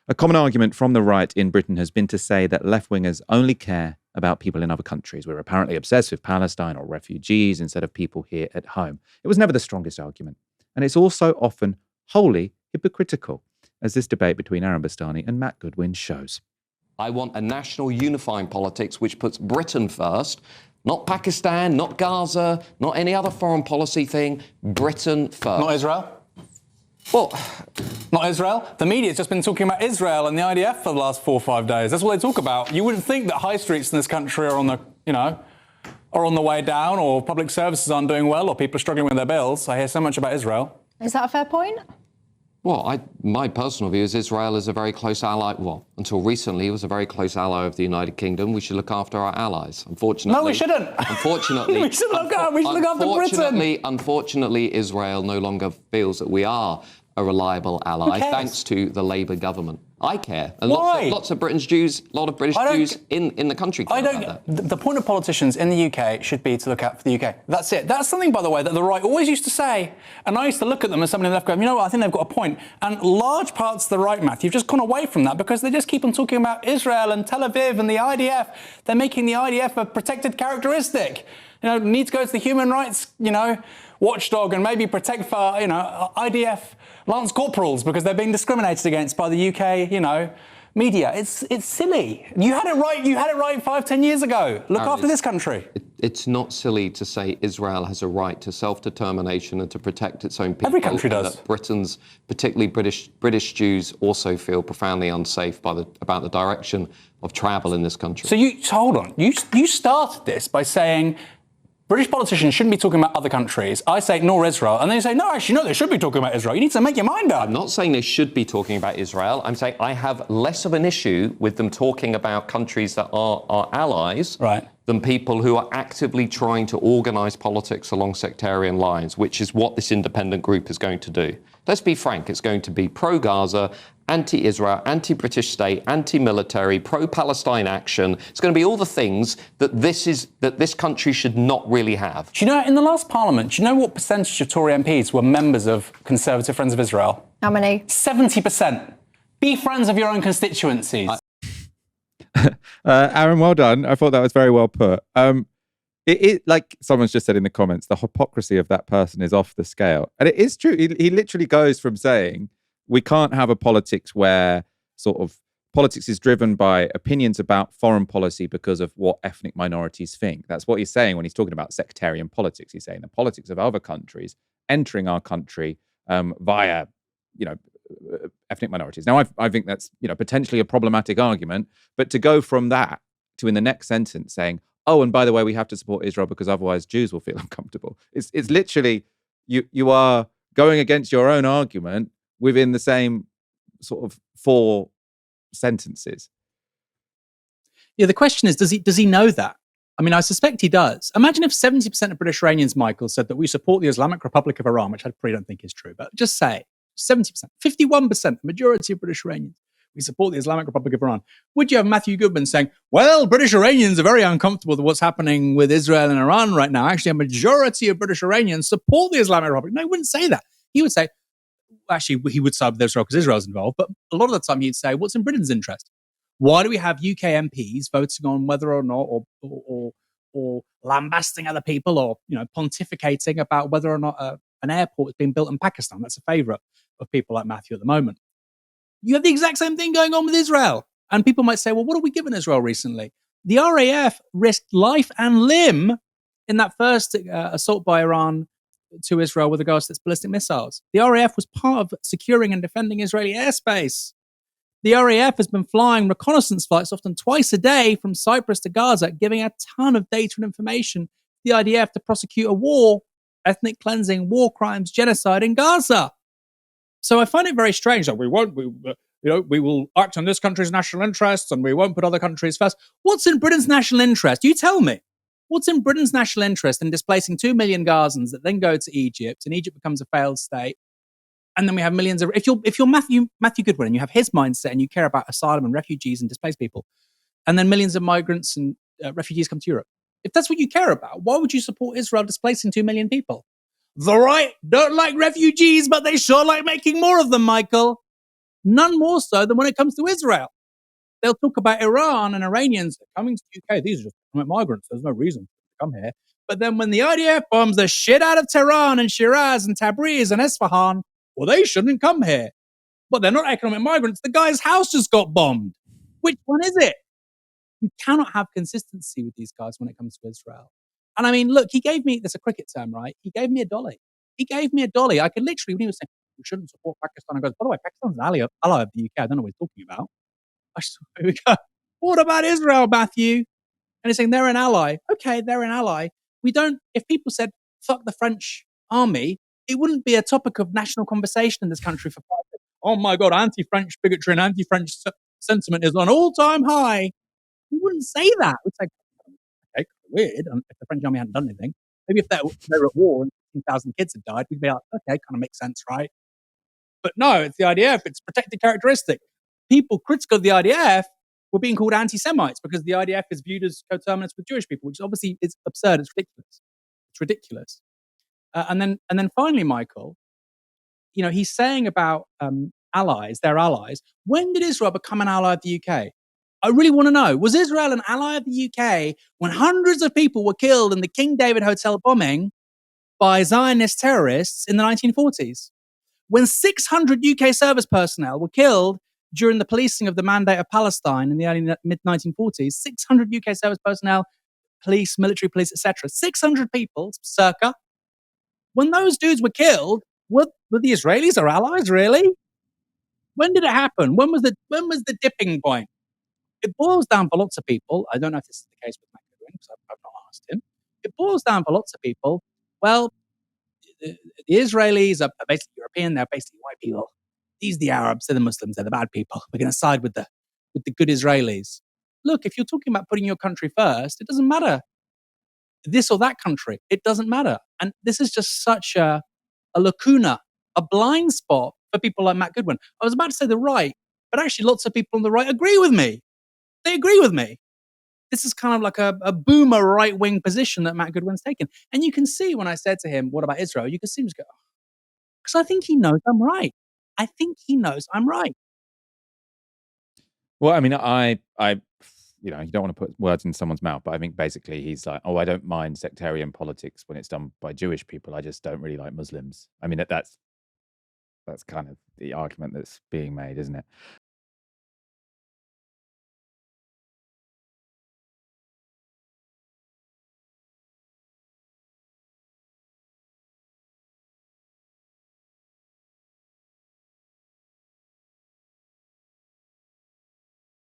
A common argument from the right in Britain has been to say that left-wingers only care about people in other countries. We're apparently obsessed with Palestine or refugees instead of people here at home. It was never the strongest argument. And it's also often wholly hypocritical, as this debate between Aaron Bastani and Matt Goodwin shows. I want a national unifying politics which puts Britain first, not Pakistan, not Gaza, not any other foreign policy thing, Britain first. Not Israel? Well, not Israel. The media's just been talking about Israel and the IDF for the last 4 or 5 days. That's what they talk about. You wouldn't think that high streets in this country are on the way down, or public services aren't doing well, or people are struggling with their bills. I hear so much about Israel. Is that a fair point? Well, my personal view is Israel is a very close ally. Well, until recently, it was a very close ally of the United Kingdom. We should look after our allies. Unfortunately, no, we shouldn't. Unfortunately, we should look after Britain. Unfortunately, Israel no longer feels that we are a reliable ally, thanks to the Labour government. I care. And Why? Lots of British Jews, a lot of British Jews in the country care about that. The point of politicians in the UK should be to look out for the UK. That's it. That's something, by the way, that the right always used to say. And I used to look at them as somebody on the left going, you know what, I think they've got a point. And large parts of the right, Matthew, have just gone away from that because they just keep on talking about Israel and Tel Aviv and the IDF. They're making the IDF a protected characteristic. Need to go to the human rights, watchdog and maybe protect for, IDF lance corporals because they're being discriminated against by the UK, media. It's silly. You had it right. You had it right 5-10 years ago. Look after this country. It's not silly to say Israel has a right to self-determination and to protect its own people. Every country does. That Britain's, particularly British Jews, also feel profoundly unsafe about the direction of travel in this country. So hold on. You started this by saying British politicians shouldn't be talking about other countries. I say ignore Israel. And then you say, no, actually, no, they should be talking about Israel. You need to make your mind up. I'm not saying they should be talking about Israel. I'm saying I have less of an issue with them talking about countries that are our allies than people who are actively trying to organise politics along sectarian lines, which is what this independent group is going to do. Let's be frank, it's going to be pro-Gaza, anti-Israel, anti-British state, anti-military, pro-Palestine action. It's going to be all the things that this country should not really have. Do you know, in the last Parliament, do you know what percentage of Tory MPs were members of Conservative Friends of Israel? How many? 70%. Be friends of your own constituencies. Aaron, well done. I thought that was very well put. It like someone's just said in the comments, the hypocrisy of that person is off the scale. And it is true. He literally goes from saying, we can't have a politics where sort of politics is driven by opinions about foreign policy because of what ethnic minorities think. That's what he's saying when he's talking about sectarian politics. He's saying the politics of other countries entering our country via, ethnic minorities. Now, I think that's, potentially a problematic argument, but to go from that to in the next sentence saying, oh, and by the way, we have to support Israel because otherwise Jews will feel uncomfortable. It's literally, you are going against your own argument within the same sort of 4 sentences. Yeah, the question is, does he know that? I mean, I suspect he does. Imagine if 70% of British Iranians, Michael, said that we support the Islamic Republic of Iran, which I probably don't think is true, but just say 70%, 51%, the majority of British Iranians, we support the Islamic Republic of Iran. Would you have Matthew Goodwin saying, well, British Iranians are very uncomfortable with what's happening with Israel and Iran right now. Actually, a majority of British Iranians support the Islamic Republic. No, he wouldn't say that. He would say, actually, he would side with Israel because Israel's involved, but a lot of the time he'd say, what's in Britain's interest? Why do we have UK MPs voting on whether or not, or lambasting other people, or pontificating about whether or not an airport is being built in Pakistan? That's a favourite of people like Matthew at the moment. You have the exact same thing going on with Israel. And people might say, well, what have we given Israel recently? The RAF risked life and limb in that first assault by Iran to Israel with regards to its ballistic missiles. The RAF was part of securing and defending Israeli airspace. The RAF has been flying reconnaissance flights often twice a day from Cyprus to Gaza, giving a ton of data and information to the IDF to prosecute a war, ethnic cleansing, war crimes, genocide in Gaza. So I find it very strange that we will act on this country's national interests and we won't put other countries first. What's in Britain's national interest? You tell me. What's in Britain's national interest in displacing 2 million Gazans that then go to Egypt, and Egypt becomes a failed state? And then we have millions of... If you're Matthew Goodwin and you have his mindset and you care about asylum and refugees and displaced people, and then millions of migrants and refugees come to Europe, if that's what you care about, why would you support Israel displacing 2 million people? The right don't like refugees, but they sure like making more of them, Michael. None more so than when it comes to Israel. They'll talk about Iran and Iranians coming to the UK. These are just migrants. There's no reason to come here. But then when the IDF bombs the shit out of Tehran and Shiraz and Tabriz and Isfahan, well, they shouldn't come here. But they're not economic migrants. The guy's house just got bombed. Which one is it? You cannot have consistency with these guys when it comes to Israel. And I mean, look, he gave me, that's a cricket term, right? He gave me a dolly. He gave me a dolly. I could literally, when he was saying, we shouldn't support Pakistan, I goes, by the way, Pakistan's an ally of the UK. I don't know what he's talking about. I just, here we go. What about Israel, Matthew? And he's saying they're an ally. Okay, they're an ally. We don't, if people said, fuck the French army, it wouldn't be a topic of national conversation in this country for 5 years. Oh my God, anti-French bigotry and anti-French sentiment is on all-time high. We wouldn't say that. We'd say, okay, weird. If the French army hadn't done anything, maybe if they were at war and 15,000 kids had died, we'd be like, okay, kind of makes sense, right? But no, it's the IDF. It's protected characteristic. People critical of the IDF were being called anti-Semites because the IDF is viewed as coterminous with Jewish people, which obviously is absurd. It's ridiculous. It's ridiculous. And then finally, Michael, he's saying about allies, their allies. When did Israel become an ally of the UK? I really want to know. Was Israel an ally of the UK when hundreds of people were killed in the King David Hotel bombing by Zionist terrorists in the 1940s? When 600 UK service personnel were killed during the policing of the Mandate of Palestine in the early mid-1940s, 600 UK service personnel, police, military police, etc. 600 people, circa. When those dudes were killed, were the Israelis our allies, really? When did it happen? When was the dipping point? It boils down for lots of people. I don't know if this is the case with Matt Goodwin, because I've not asked him. It boils down for lots of people. Well, the Israelis are basically European. They're basically white people. These are the Arabs. They're the Muslims. They're the bad people. We're going to side with the good Israelis. Look, if you're talking about putting your country first, it doesn't matter this or that country. It doesn't matter. And this is just such a lacuna, a blind spot for people like Matt Goodwin. I was about to say the right, but actually lots of people on the right agree with me. They agree with me. This is kind of like a boomer right-wing position that Matt Goodwin's taken. And you can see when I said to him, what about Israel? You can see him just go, because I think he knows I'm right. I think he knows I'm right. Well, I mean, I you don't want to put words in someone's mouth, but I think basically he's like, oh, I don't mind sectarian politics when it's done by Jewish people. I just don't really like Muslims. I mean, that's kind of the argument that's being made, isn't it?